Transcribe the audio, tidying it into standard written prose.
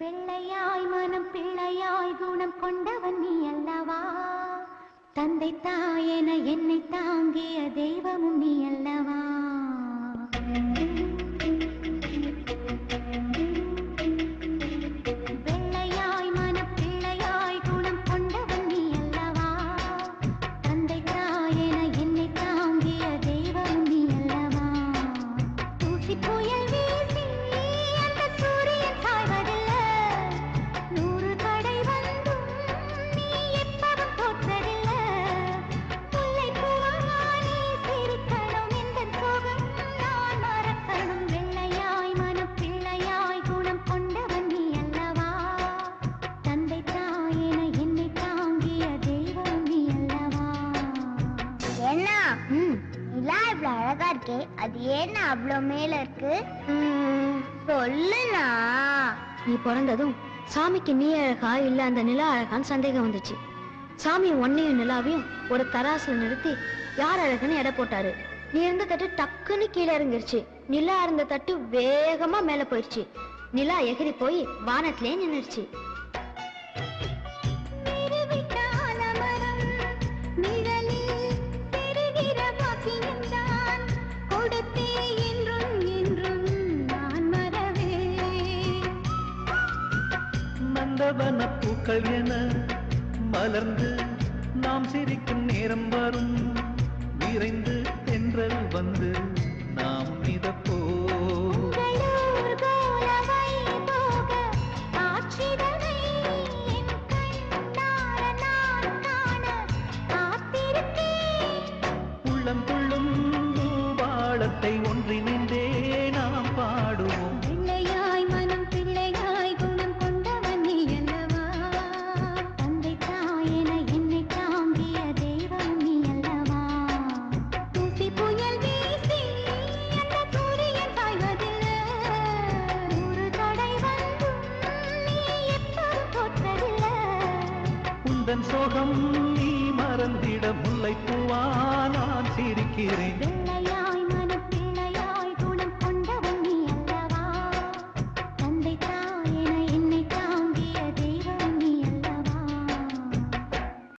பிள்ளையாய் மனம் பிள்ளையாய் குணம் கொண்டவன் நீ அல்லவா? தந்தை தாயென என்னை தாங்கிய தெய்வமும் நீ அல்லவா? பிள்ளையாய் மனம் பிள்ளையாய் குணம் கொண்டவன் நீ அல்லவா? தந்தை தாயென என்னை தாங்கிய தெய்வமும் நீ அல்லவா? தூசி புயல் வீசி அந்த சூரியன் சாய்வதில்லை, 100 தடை வந்தும் நீ எப்பவும் தோற்றதில்லை. முல்லை பூவானே சிரிக்கணும், இந்த சோகம் நான் மறக்கணும். வெள்ளையாய் மனம் பிள்ளையாய் குணம் கொண்டவன் நீ அல்லவா? தந்தை தாயென என்னை தாங்கிய தெய்வம் நீ அல்லவா? என்ன நிலா இவ்வளவு அழகா இருக்கே, அது ஏன் அவ்வளவு மேல இருக்கு? சொல்லுனா. நீ பிறந்ததும் சாமிக்கு நீ அழகா இல்ல அந்த நிலா அழகான்னு சந்தேகம் வந்துச்சு. சாமி ஒன்னையும் நிலாவையும் ஒரு தராசுல நிறுத்தி யார் அழகுன்னு எடை போட்டாரு. நீ இருந்த தட்டு டக்குன்னு கீழே இறங்கிருச்சு. நிலா இருந்த தட்டு வேகமா மேல போயிடுச்சு. நிலா எகிரி போய் வானத்திலே நின்னுடுச்சு. மந்தவன பூக்கள் என மலர்ந்து நாம் சிரிக்கும் நேரம் வரும், விரைந்து தென்றல் வந்து நாம் மிதப்போ. உள்ளம் துள்ளும் பூபாளத்தை ஒன்றினின்றே நாம் பாடுவோம். பிள்ளையாய் மனம் பிள்ளையாய் குணம் கொண்டவன் நீ அல்லவா? தந்தை தாயென என்னை தாங்கிய தெய்வம் நீ அல்லவா? தூசி புயல் வீசி அந்த சூரியன் சாய்வதில்லை, 100 தடை வந்தும் நீ எப்பவும் தோற்றதில்லை. உந்தன் சோகம் நீ மறந்திட முல்லை பூவா நான் சிரிக்கிறேன்.